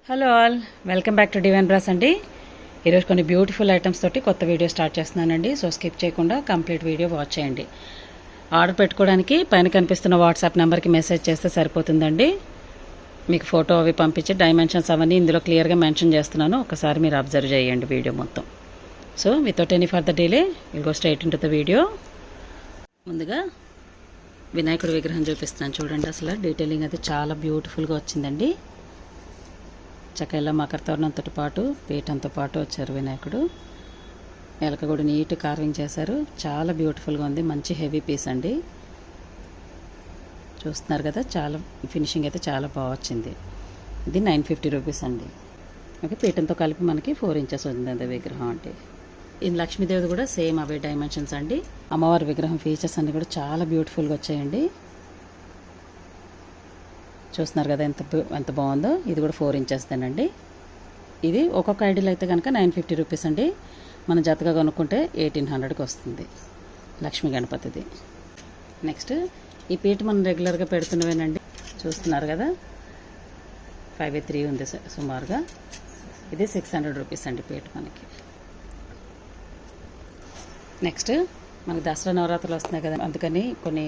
Hello all, welcome back to divine brass అండి. ఈరోజు కొన్ని బ్యూటిఫుల్ ఐటమ్స్ తోటి కొత్త వీడియో స్టార్ట్ చేస్తున్నానండి. సో స్కిప్ చేయకుండా కంప్లీట్ వీడియో వాచ్ చేయండి. ఆర్డర్ పెట్టుకోవడానికి పైన కనిపిస్తున్న వాట్సాప్ నెంబర్కి మెసేజ్ చేస్తే సరిపోతుందండి. మీకు ఫోటో అవి పంపించి డైమెన్షన్స్ అవన్నీ ఇందులో క్లియర్గా మెన్షన్ చేస్తున్నాను. ఒకసారి మీరు అబ్జర్వ్ చేయండి వీడియో మొత్తం. So without any further delay will go straight in to the video. ముందుగా వినాయకుడి విగ్రహం చూపిస్తున్నాను చూడండి. అసలు డీటెయిలింగ్ అయితే చాలా బ్యూటిఫుల్గా వచ్చిందండి. చక్కగా మకర తోరణంతో పాటు పీఠంతో పాటు వచ్చారు వినాయకుడు. ఎలక కూడా నీట్ కార్వింగ్ చేశారు. చాలా బ్యూటిఫుల్గా ఉంది. మంచి హెవీ పీస్ అండి. చూస్తున్నారు కదా, చాలా ఫినిషింగ్ అయితే చాలా బాగా వచ్చింది. ఇది 950 రూపీస్ అండి. ఓకే, పీఠంతో కలిపి మనకి 4 ఇంచెస్ ఉంది విగ్రహం అంటే. ఇది లక్ష్మీదేవి కూడా సేమ్ అవే డైమెన్షన్స్ అండి. అమ్మవారి విగ్రహం ఫీచర్స్ అన్నీ కూడా చాలా బ్యూటిఫుల్గా వచ్చాయండి. చూస్తున్నారు కదా ఎంత బాగుందో. ఇది కూడా 4 ఇంచెస్ దేనండి. ఇది ఒక్కొక్క ఐడియల్ అయితే కనుక 950 రూపీస్ అండి. మన జతగా కొనుక్కుంటే 1800కి వస్తుంది లక్ష్మీ గణపతిది. నెక్స్ట్ ఈ పీట మనం రెగ్యులర్గా పెడుతున్నవేనండి. చూస్తున్నారు కదా, 5/3 ఉంది సుమారుగా. ఇది 600 రూపీస్ అండి పీట మనకి. నెక్స్ట్ మనకి దసరా నవరాత్రులు వస్తున్నాయి కదా, అందుకని కొన్ని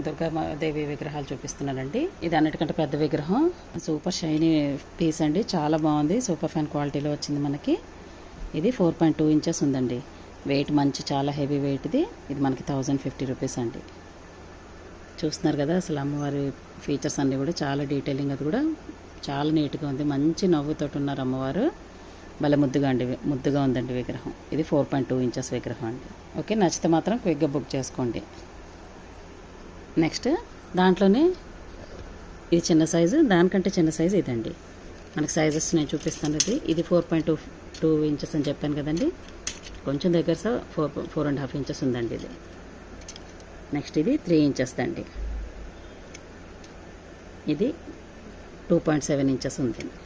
దుర్గాదేవి విగ్రహాలు చూపిస్తున్నానండి. ఇది అన్నిటికంటే పెద్ద విగ్రహం. సూపర్ షైనీ పీస్ అండి. చాలా బాగుంది. సూపర్ ఫైన్ క్వాలిటీలో వచ్చింది మనకి. ఇది 4.2 ఇంచెస్ ఉందండి. వెయిట్ మంచి చాలా హెవీ వెయిట్ ఇది. ఇది మనకి 1050 రూపీస్ అండి. చూస్తున్నారు కదా, అసలు అమ్మవారి ఫీచర్స్ అన్నీ కూడా చాలా డీటెయిలింగ్, అది కూడా చాలా నీట్గా ఉంది. మంచి నవ్వుతోటి ఉన్నారు అమ్మవారు. భలే ముద్దుగా ఉందండి విగ్రహం. ఇది 4.2 ఇంచెస్ విగ్రహం అండి. ఓకే, నచ్చితే మాత్రం క్విక్గా బుక్ చేసుకోండి. నెక్స్ట్ దాంట్లోనే ఇది చిన్న సైజు, దానికంటే చిన్న సైజు ఇదండి. మనకి సైజెస్ నేను చూపిస్తాను. ఇది 4.2 ఇంచెస్ అని చెప్పాను కదండి. కొంచెం దగ్గర 4.5 ఇంచెస్ ఉందండి ఇది. నెక్స్ట్ ఇది 3 ఇంచెస్ దండి. ఇది 2.7 ఇంచెస్ ఉందండి.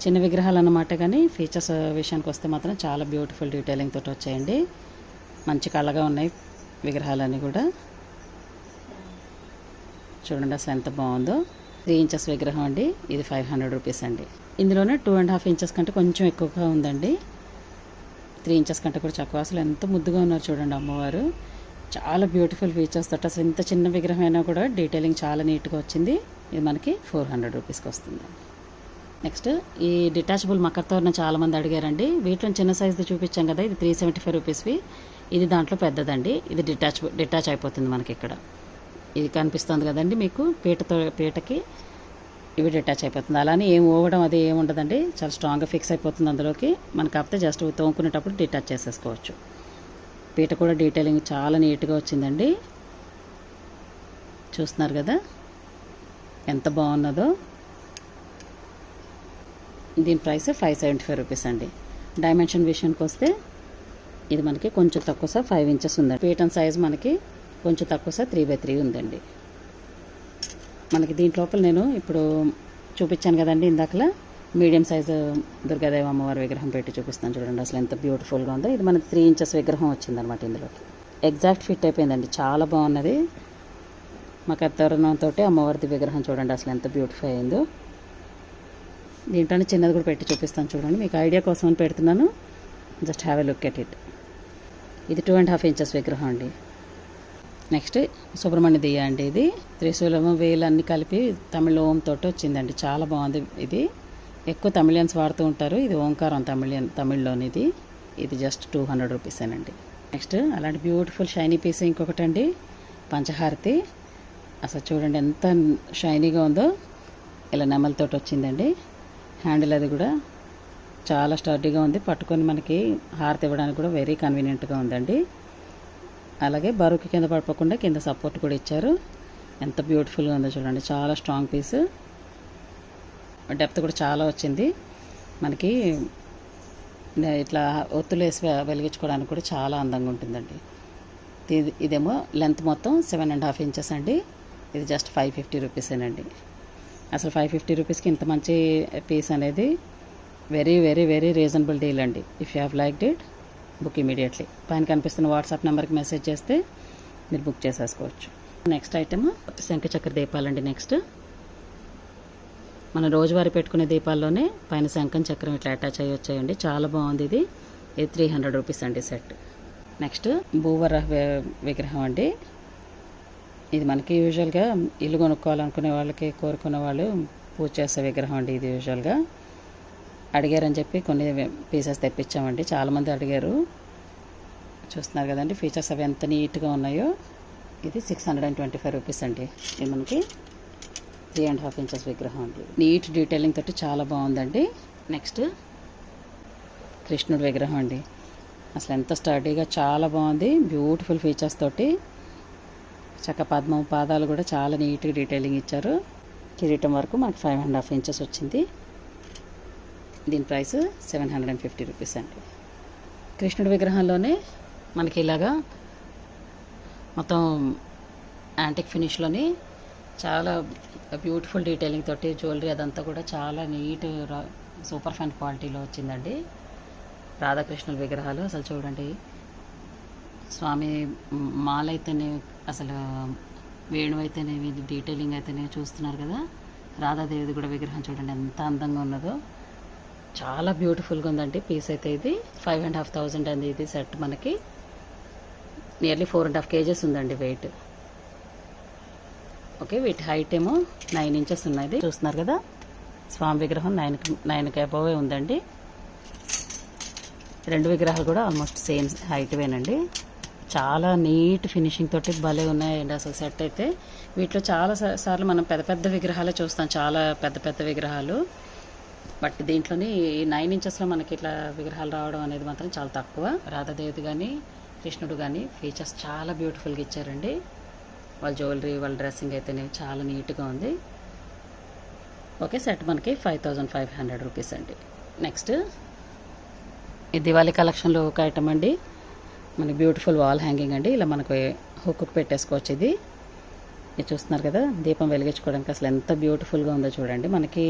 చిన్న విగ్రహాలు అన్నమాట, కానీ ఫీచర్స్ విషయానికి వస్తే మాత్రం చాలా బ్యూటిఫుల్ డీటెయిలింగ్ తోటి వచ్చాయండి. మంచి కళగా ఉన్నాయి విగ్రహాలన్నీ కూడా. చూడండి అసలు ఎంత బాగుందో. 3 ఇంచెస్ విగ్రహం అండి. ఇది 500 రూపీస్ అండి. ఇందులోనే 2.5 ఇంచెస్ కంటే కొంచెం ఎక్కువగా ఉందండి. 3 ఇంచెస్ కంటే కూడా తక్కువ. అసలు ఎంత ముద్దుగా ఉన్నారు చూడండి అమ్మవారు. చాలా బ్యూటిఫుల్ ఫీచర్స్ తోటి. అసలు ఇంత చిన్న విగ్రహం అయినా కూడా డీటెయిలింగ్ చాలా నీట్గా వచ్చింది. ఇది మనకి 400 రూపీస్కి వస్తుంది. నెక్స్ట్ ఈ డిటాచబుల్ మకర తోరణం చాలామంది అడిగారండి. వీటిలో చిన్న సైజుది చూపించాం కదా, ఇది 375 రూపీస్వి. ఇది దాంట్లో పెద్దదండి. ఇది డిటాచ్ అయిపోతుంది మనకి. ఇక్కడ ఇది కనిపిస్తుంది కదండి మీకు, పీటకి ఇవి డిటాచ్ అయిపోతుంది. అలానే ఏం ఊగడం అది ఏమి ఉండదండి. చాలా స్ట్రాంగ్గా ఫిక్స్ అయిపోతుంది అందులోకి. మనకి కాకపోతే జస్ట్ తోముకునేటప్పుడు డిటాచ్ చేసేసుకోవచ్చు. పీట కూడా డీటెయిలింగ్ చాలా నీట్గా వచ్చిందండి. చూస్తున్నారు కదా ఎంత బాగున్నదో. దీని ప్రైస్ 575 రూపీస్ అండి. డైమెన్షన్ విషయానికి వస్తే ఇది మనకి కొంచెం తక్కువ 5 ఇంచెస్ ఉందండి. పీఠం సైజ్ మనకి కొంచెం తక్కువ 3/3 ఉందండి. మనకి దీంట్లోపల నేను ఇప్పుడు చూపించాను కదండి ఇందాకలా, మీడియం సైజు దుర్గాదేవి అమ్మవారి విగ్రహం పెట్టి చూపిస్తాను చూడండి. అసలు ఎంత బ్యూటిఫుల్గా ఉందో. ఇది మనకి 3 ఇంచెస్ విగ్రహం వచ్చిందనమాట. ఇందులోకి ఎగ్జాక్ట్ ఫిట్ అయిపోయిందండి. చాలా బాగున్నది. మకర తోరణంతో అమ్మవారి విగ్రహం చూడండి అసలు ఎంత బ్యూటిఫై అయిందో. దీంట్లోనే చిన్నది కూడా పెట్టి చూపిస్తాను చూడండి. మీకు ఐడియా కోసం అని పెడుతున్నాను. Just have a look at it. ఇది 2.5 ఇంచెస్ విగ్రహం అండి. నెక్స్ట్ సుబ్రహ్మణ్య దియ్య అండి. ఇది త్రిశూలము వేలు అన్నీ కలిపి తమిళ ఓం తోటి వచ్చిందండి. చాలా బాగుంది. ఇది ఎక్కువ తమిళియన్స్ వాడుతూ ఉంటారు. ఇది ఓంకారం తమిళ్లోని. ఇది జస్ట్ 200 రూపీసేనండి. నెక్స్ట్ అలాంటి బ్యూటిఫుల్ షైనీ పీస్ ఇంకొకటి అండి, పంచహారతి. అసలు చూడండి ఎంత షైనీగా ఉందో. ఇలా నెమలతోటి వచ్చిందండి. హ్యాండిల్ అది కూడా చాలా స్టర్డీగా ఉంది. పట్టుకొని మనకి హారతి ఇవ్వడానికి కూడా వెరీ కన్వీనియంట్గా ఉందండి. అలాగే బరువుకి కింద పడిపోకుండా కింద సపోర్ట్ కూడా ఇచ్చారు. ఎంత బ్యూటిఫుల్గా ఉందో చూడండి. చాలా స్ట్రాంగ్ పీస్. డెప్త్ కూడా చాలా వచ్చింది మనకి. ఇట్లా ఒత్తులు వేసి వెలిగించుకోవడానికి కూడా చాలా అందంగా ఉంటుందండి. ఇదేమో లెంత్ మొత్తం 7.5 ఇంచెస్ అండి. ఇది జస్ట్ 550 రూపీసేనండి. అసలు 550 రూపీస్కి ఇంత మంచి పీస్ అనేది very very very reasonable deal అండి. If you have liked it, book immediately. పైన కనిపిస్తున్న వాట్సాప్ నెంబర్కి మెసేజ్ చేస్తే మీరు బుక్ చేసేసుకోవచ్చు. నెక్స్ట్ ఐటమ్ శంఖచక్ర దీపాలండి. నెక్స్ట్ మన రోజువారీ పెట్టుకునే దీపాల్లోనే పైన శంఖం చక్రం ఇట్లా అటాచ్ అయ్యి వచ్చాయండి. చాలా బాగుంది ఇది. ఇది 300 రూపీస్ అండి సెట్. నెక్స్ట్ భూవర విగ్రహం అండి. ఇది మనకి యూజువల్గా ఇల్లు కొనుక్కోవాలనుకునే వాళ్ళకి, కోరుకునే వాళ్ళు పూజ చేసే విగ్రహం అండి. ఇది యూజువల్గా అడిగారని చెప్పి కొన్ని పీసెస్ తెప్పించామండి. చాలామంది అడిగారు. చూస్తున్నారు కదండి ఫీచర్స్ అవి ఎంత నీట్గా ఉన్నాయో. ఇది 625 రూపీస్ అండి. ఇది మనకి 3.5 ఇంచెస్ విగ్రహం అండి. నీట్ డీటెయిలింగ్ తోటి చాలా బాగుందండి. నెక్స్ట్ కృష్ణుడి విగ్రహం అండి. అసలు ఎంత స్టడీగా చాలా బాగుంది. బ్యూటిఫుల్ ఫీచర్స్ తోటి చక్క పద్మం పాదాలు కూడా చాలా నీట్గా డీటెయిలింగ్ ఇచ్చారు. కిరీటం వరకు మనకి 5.5 ఇంచెస్ వచ్చింది. దీని ప్రైస్ 750 రూపీస్ అండి. కృష్ణుడి విగ్రహంలోనే మనకి ఇలాగా మొత్తం యాంటిక్ ఫినిష్లోని చాలా బ్యూటిఫుల్ డీటెయిలింగ్ తోటి జ్యువెలరీ అదంతా కూడా చాలా నీట్ సూపర్ ఫైన్ క్వాలిటీలో వచ్చిందండి. రాధాకృష్ణుల విగ్రహాలు అసలు చూడండి. స్వామి మాల అయితేనే, అసలు వేణువు అయితేనే, డీటెయిలింగ్ అయితేనే చూస్తున్నారు కదా. రాధాదేవిది కూడా విగ్రహం చూడండి ఎంత అందంగా ఉన్నదో. చాలా బ్యూటిఫుల్గా ఉందండి పీస్ అయితే. ఇది 5,500 అండి. ఇది సెట్ మనకి నియర్లీ 4.5 kgs ఉందండి వెయిట్. ఓకే, వీటి హైట్ ఏమో 9 ఇంచెస్ ఉన్నది. చూస్తున్నారు కదా స్వామి విగ్రహం 9కి అబోవే ఉందండి. రెండు విగ్రహాలు కూడా ఆల్మోస్ట్ సేమ్ హైట్వేనండి. చాలా నీట్ ఫినిషింగ్ తోటి భలే ఉన్నాయండి అసలు సెట్ అయితే. వీటిలో చాలా సార్లు మనం పెద్ద పెద్ద విగ్రహాలే చూస్తాం, చాలా పెద్ద పెద్ద విగ్రహాలు. బట్ దీంట్లోని 9 ఇంచెస్లో మనకి ఇట్లా విగ్రహాలు రావడం అనేది మాత్రం చాలా తక్కువ. రాధాదేవిది కానీ కృష్ణుడు కానీ ఫీచర్స్ చాలా బ్యూటిఫుల్గా ఇచ్చారండి. వాళ్ళ జ్యువెలరీ, వాళ్ళ డ్రెస్సింగ్ అయితేనే చాలా నీట్గా ఉంది. ఓకే, సెట్ మనకి 5,500 రూపీస్ అండి. నెక్స్ట్ ఈ దివాళీ కలెక్షన్లో ఒక ఐటమ్ అండి. మనకి బ్యూటిఫుల్ వాల్ హ్యాంగింగ్ అండి. ఇలా మనకు హుక్కు పెట్టేసుకోవచ్చు. ఇది చూస్తున్నారు కదా, దీపం వెలిగించుకోవడానికి అసలు ఎంత బ్యూటిఫుల్గా ఉందో చూడండి. మనకి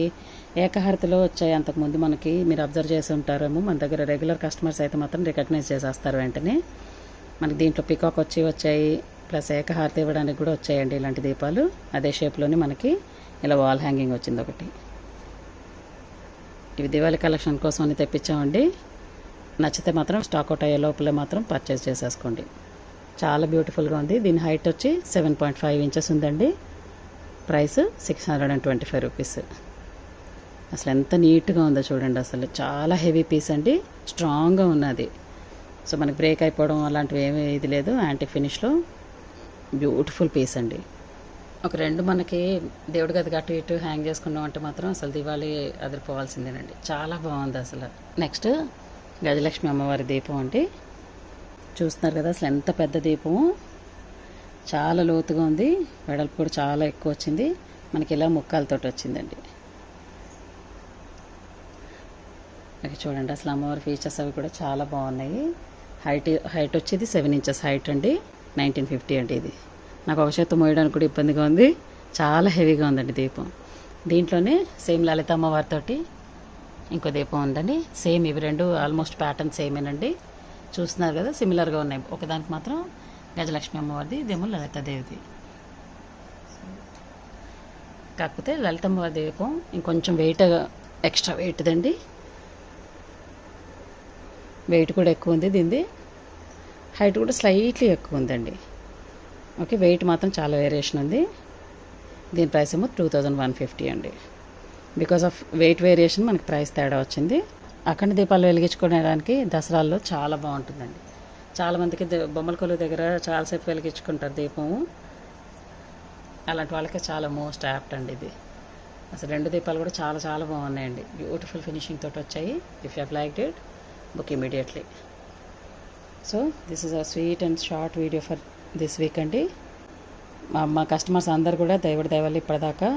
ఏకహారతిలో వచ్చాయి అంతకుముందు. మనకి మీరు అబ్జర్వ్ చేసి ఉంటారేమో, మన దగ్గర రెగ్యులర్ కస్టమర్స్ అయితే మాత్రం రికగ్నైజ్ చేసేస్తారు వెంటనే. మనకి దీంట్లో పికాక్ వచ్చాయి, ప్లస్ ఏకహారతి ఇవ్వడానికి కూడా వచ్చాయండి ఇలాంటి దీపాలు. అదే షేప్లోని మనకి ఇలా వాల్ హ్యాంగింగ్ వచ్చింది ఒకటి. ఇవి దివాళీ కలెక్షన్ కోసం అని తెప్పించామండి. నచ్చితే మాత్రం స్టాక్ అవుట్ అయ్యే లోపలే మాత్రం పర్చేస్ చేసేసుకోండి. చాలా బ్యూటిఫుల్గా ఉంది. దీని హైట్ వచ్చి 7.5 ఇంచెస్ ఉందండి. Price 625 rupees. అసలు ఎంత నీట్గా ఉందో చూడండి. అసలు చాలా హెవీ పీస్ అండి, స్ట్రాంగ్గా ఉన్నది. సో మనకి బ్రేక్ అయిపోవడం అలాంటివి ఏమీ ఇది లేదు. యాంటిక్ ఫినిష్లో బ్యూటిఫుల్ పీస్ అండి. ఒక రెండు మనకి దేవుడి గదికి అటు ఇటు హ్యాంగ్ చేసుకున్నాం అంటే మాత్రం అసలు దివాళీ అదిరిపోవాల్సిందేనండి. చాలా బాగుంది అసలు. నెక్స్ట్ గజలక్ష్మి అమ్మవారి దీపం అండి. చూస్తున్నారు కదా అసలు ఎంత పెద్ద దీపము. చాలా లోతుగా ఉంది, వెడల్పు కూడా చాలా ఎక్కువ వచ్చింది. మనకి ఇలా ముక్కాలతోటి వచ్చిందండి. చూడండి అసలు అమ్మవారి ఫీచర్స్ అవి కూడా చాలా బాగున్నాయి. హైట్ వచ్చేది 7 ఇంచెస్ హైట్ అండి. 1950 అండి. ఇది నాకు ఒక చేత్తో మోయడానికి కూడా ఇబ్బందిగా ఉంది. చాలా హెవీగా ఉందండి దీపం. దీంట్లోనే సేమ్ లలిత అమ్మవారితోటి ఇంకో దీపం ఉందండి. సేమ్ ఇవి రెండు ఆల్మోస్ట్ ప్యాటర్న్ సేమేనండి. చూస్తున్నారు కదా సిమిలర్గా ఉన్నాయి. ఒకదానికి మాత్రం గజలక్ష్మి అమ్మవారిది, ఇదేమో లలితాదేవిది. కాకపోతే లలిత అమ్మవారి దీపం ఇంకొంచెం వెయిట్, ఎక్స్ట్రా వెయిట్దండి. వెయిట్ కూడా ఎక్కువ ఉంది దీనిది. హైట్ కూడా స్లైట్లీ ఎక్కువ ఉందండి. ఓకే, వెయిట్ మాత్రం చాలా వేరియేషన్ ఉంది. దీని ప్రైస్ ఏమో 2,150 అండి. బికాస్ ఆఫ్ వెయిట్ వేరియేషన్ మనకి ప్రైస్ తేడా వచ్చింది. అఖండ దీపాలు వెలిగించుకోవడానికి దసరాల్లో చాలా బాగుంటుందండి. చాలామందికి బొమ్మల కొలువు దగ్గర చాలాసేపు వెలిగించుకుంటారు దీపము. అలాంటి వాళ్ళకి చాలా మోస్ట్ యాప్ట్ అండి ఇది. అసలు రెండు దీపాలు కూడా చాలా చాలా బాగున్నాయండి. బ్యూటిఫుల్ ఫినిషింగ్ తోటి వచ్చాయి. If you have liked it, book immediately. So this is a sweet and short video for this week అండి. మా కస్టమర్స్ అందరు కూడా దేవుడి దయవల్ల ఇప్పటిదాకా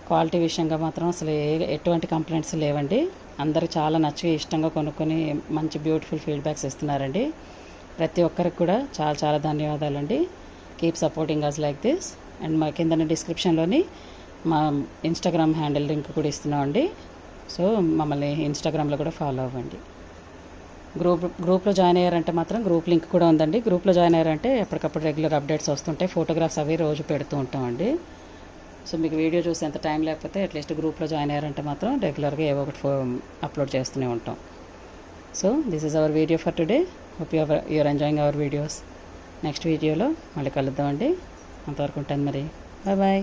క్వాలిటీ విషయంగా మాత్రం అసలు ఎటువంటి కంప్లైంట్స్ లేవండి. అందరూ చాలా నచ్చి ఇష్టంగా కొనుక్కొని మంచి బ్యూటిఫుల్ ఫీడ్బ్యాక్స్ ఇస్తున్నారండి. ప్రతి ఒక్కరికి కూడా చాలా చాలా ధన్యవాదాలండి. Keep supporting us like this. And మా కింద డిస్క్రిప్షన్లోని మా ఇన్స్టాగ్రామ్ హ్యాండిల్ లింక్ కూడా ఇస్తున్నామండి. సో మమ్మల్ని ఇన్స్టాగ్రామ్లో కూడా ఫాలో అవ్వండి. గ్రూప్లో జాయిన్ అయ్యారంటే మాత్రం గ్రూప్ లింక్ కూడా ఉందండి. గ్రూప్లో జాయిన్ అయ్యారంటే ఎప్పటికప్పుడు రెగ్యులర్ అప్డేట్స్ వస్తుంటాయి. ఫోటోగ్రాఫ్స్ అవి రోజు పెడుతూ ఉంటామండి. సో మీకు వీడియో చూసి ఎంత టైం లేకపోతే అట్లీస్ట్ గ్రూప్లో జాయిన్ అయ్యారంటే మాత్రం రెగ్యులర్గా ఏవో ఒకటి అప్లోడ్ చేస్తూనే ఉంటాం. So this is our video for today. Hope you're enjoying our videos. Next వీడియోలో మళ్ళీ కలుద్దామండి. అంతవరకు ఉంటాను మరి. Bye bye.